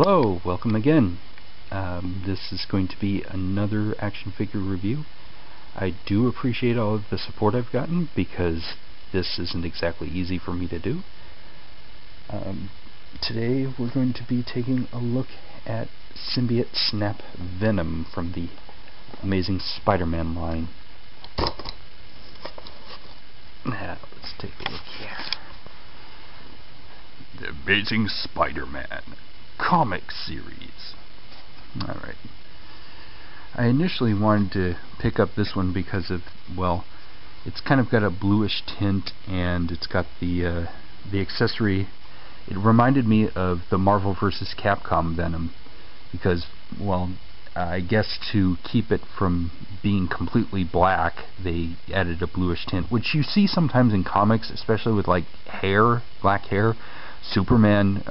Hello, welcome again. This is going to be another action figure review. I do appreciate all of the support I've gotten because this isn't exactly easy for me to do. Today we're going to be taking a look at Symbiote Snap Venom from the Amazing Spider-Man line. Now, let's take a look here. The Amazing Spider-Man comic series. Alright. I initially wanted to pick up this one because of, well, it's kind of got a bluish tint and it's got the accessory. It reminded me of the Marvel vs. Capcom Venom because, well, I guess to keep it from being completely black, they added a bluish tint, which you see sometimes in comics, especially with like hair, black hair. Superman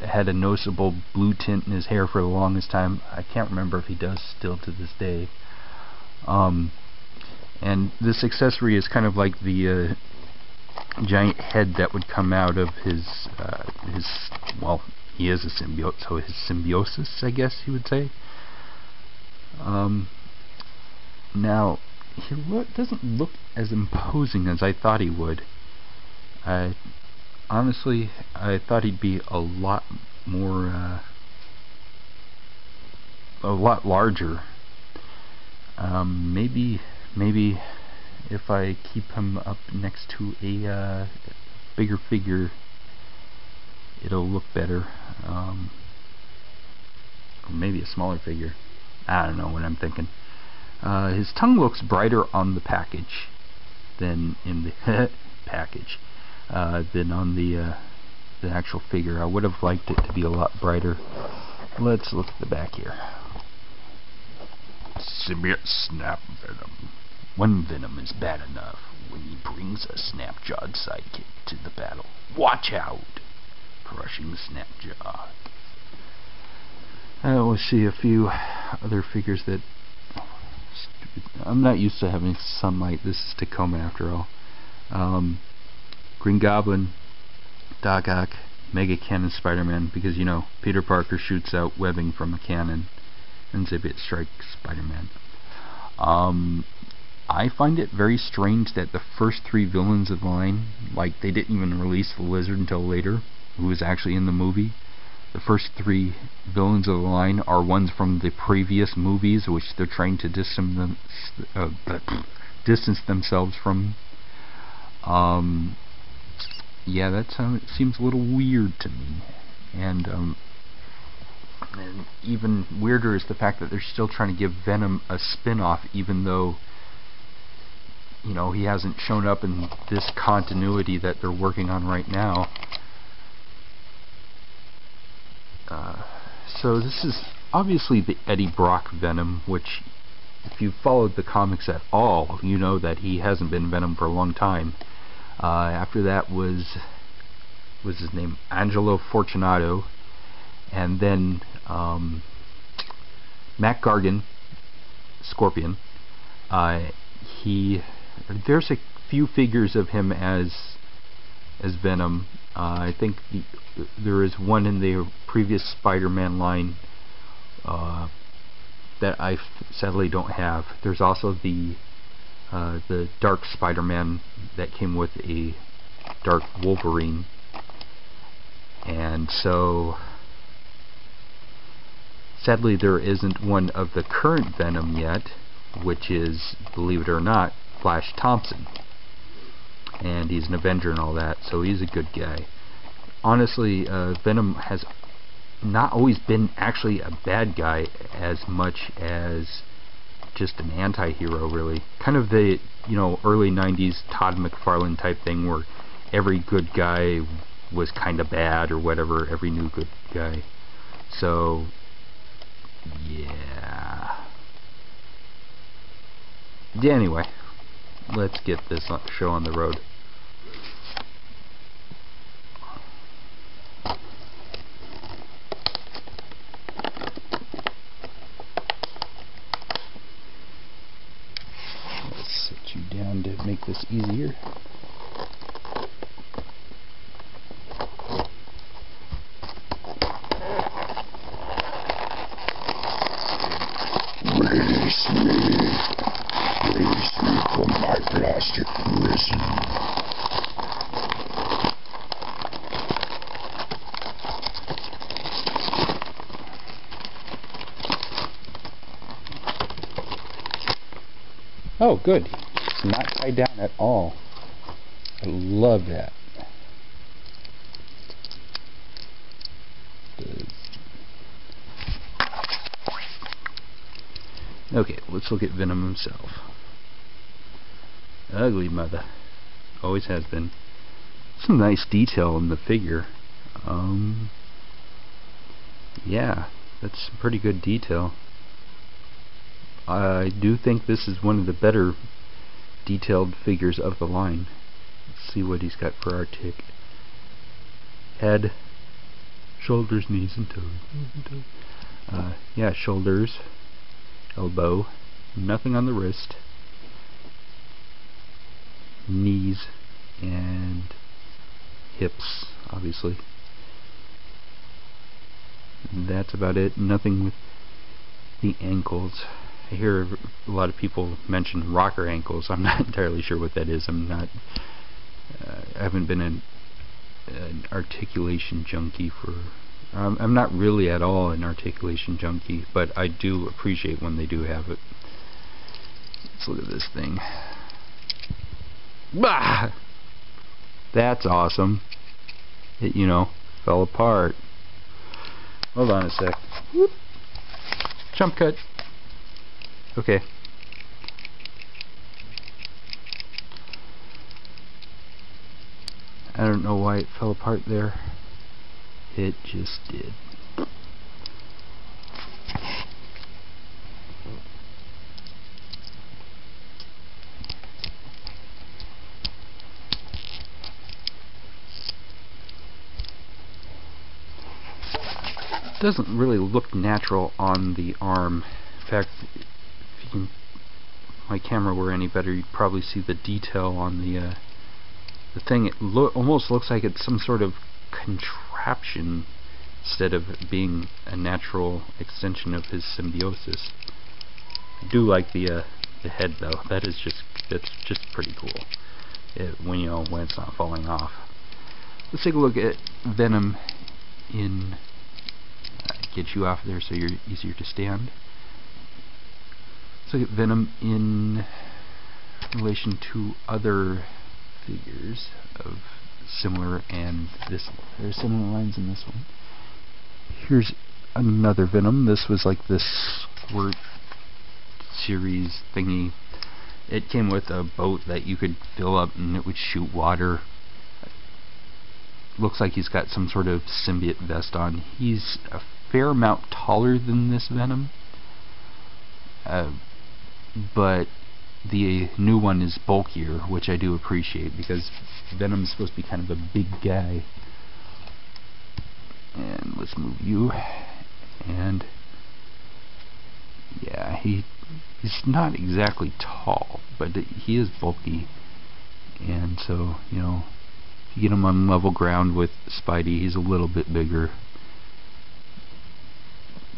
had a noticeable blue tint in his hair for the longest time. I can't remember if he does still to this day. And this accessory is kind of like the giant head that would come out of his, well, he is a symbiote, so his symbiosis, I guess you would say. Now, he doesn't look as imposing as I thought he would. Honestly, I thought he'd be a lot more, a lot larger. Maybe if I keep him up next to a bigger figure, it'll look better. Or maybe a smaller figure. I don't know what I'm thinking. His tongue looks brighter on the package than in the package. Than on the actual figure. I would have liked it to be a lot brighter. Let's look at the back here. Symbiote Snap Venom. One Venom is bad enough when he brings a snap-jawed sidekick to the battle. Watch out! Crushing Snapjaw. We'll see a few other figures that... I'm not used to having sunlight. This is Tacoma after all. Green Goblin, Doc Ock, Mega Cannon Spider-Man, because, you know, Peter Parker shoots out webbing from a cannon, and Symbiote strikes Spider-Man. I find it very strange that the first three villains of the line, like, they didn't even release the Lizard until later, who was actually in the movie. The first three villains of the line are ones from the previous movies, which they're trying to distance themselves from. Yeah, that seems a little weird to me. And even weirder is the fact that they're still trying to give Venom a spin-off, even though, you know, he hasn't shown up in this continuity that they're working on right now. So this is obviously the Eddie Brock Venom, which, if you've followed the comics at all, you know that he hasn't been Venom for a long time. After that was his name, Angelo Fortunato, and then Matt Gargan, Scorpion. There's a few figures of him as Venom. I think there is one in the previous Spider-Man line that I sadly don't have. There's also the Dark Spider-Man that came with a Dark Wolverine, and so sadly there isn't one of the current Venom yet, which is, believe it or not, Flash Thompson, and he's an Avenger and all that, so he's a good guy. Honestly, Venom has not always been actually a bad guy as much as just an anti-hero, really. Kind of the, you know, early 90s Todd McFarlane type thing where every good guy was kind of bad or whatever, every new good guy. So, yeah. Anyway, let's get this show on the road. You down to make this easier. Oh, good. It's not tied down at all. I love that. Okay, let's look at Venom himself. Ugly mother. Always has been. Some nice detail in the figure. Yeah, that's some pretty good detail. I do think this is one of the better detailed figures of the line. Let's see what he's got for our tick. Head, shoulders, knees, and toes. Yeah, shoulders, elbow, nothing on the wrist, knees, and hips, obviously. That's about it. Nothing with the ankles. I hear a lot of people mention rocker ankles. I'm not entirely sure what that is. I haven't been an articulation junkie for... I'm not really at all an articulation junkie, but I do appreciate when they do have it. Let's look at this thing. Bah! That's awesome. It, you know, fell apart. Hold on a sec. Whoop. Jump cut. Okay. I don't know why it fell apart there. It just did. Doesn't really look natural on the arm. In fact, if my camera were any better, you'd probably see the detail on the thing. It almost looks like it's some sort of contraption instead of being a natural extension of his symbiosis. I do like the head though. That's just pretty cool. When it's not falling off. Let's take a look at Venom in. Get you off there so you're easier to stand. Let's look at Venom in relation to other figures of similar and this. There are similar lines in this one. Here's another Venom. This was like this Squirt series thingy. It came with a boat that you could fill up and it would shoot water. Looks like he's got some sort of symbiote vest on. He's a fair amount taller than this Venom, but the new one is bulkier, which I do appreciate because Venom's supposed to be kind of a big guy. And let's move you. And yeah, he's not exactly tall, but he is bulky, and so if you get him on level ground with Spidey, he's a little bit bigger.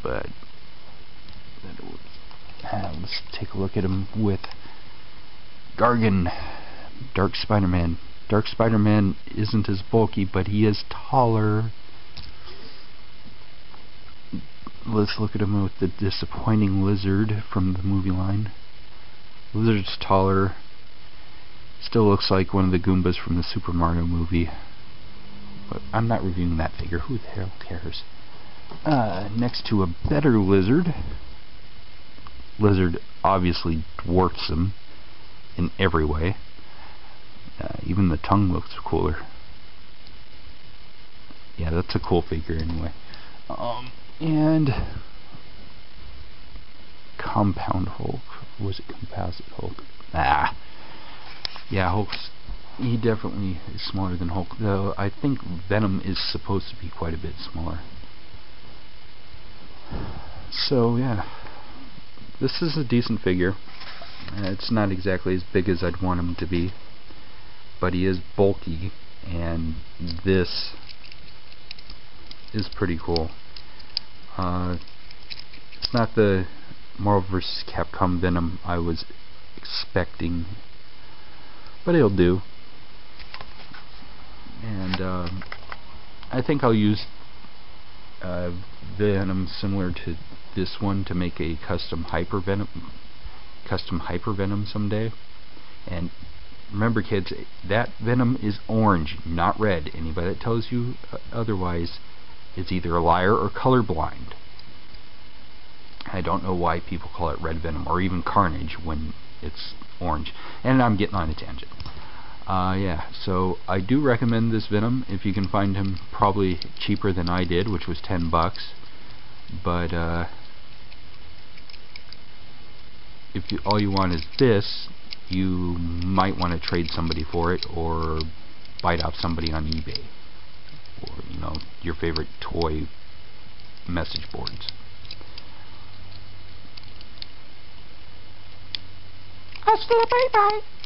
But let's take a look at him with Gargan, Dark Spider-Man. Dark Spider-Man isn't as bulky, but he is taller. Let's look at him with the disappointing Lizard from the movie line. Lizard's taller. Still looks like one of the Goombas from the Super Mario movie. But I'm not reviewing that figure. Who the hell cares? Next to a better Lizard. Lizard obviously dwarfs him in every way. Even the tongue looks cooler. Yeah, that's a cool figure anyway. And Compound Hulk. Was it Composite Hulk? Yeah, he definitely is smaller than Hulk, though I think Venom is supposed to be quite a bit smaller. So yeah, this is a decent figure. It's not exactly as big as I'd want him to be, but he is bulky, and this is pretty cool. It's not the Marvel vs. Capcom Venom I was expecting, but it'll do. And I think I'll use Venom similar to this one to make a custom Hyper Venom custom Hyper Venom someday. And remember, kids, that Venom is orange, not red. Anybody that tells you otherwise is either a liar or colorblind. I don't know why people call it red Venom or even Carnage when it's orange. And I'm getting on a tangent. Yeah, so I do recommend this Venom if you can find him, probably cheaper than I did, which was $10. But if all you want is this, you might want to trade somebody for it, or bite off somebody on eBay, or your favorite toy message boards. Hasta la bye bye.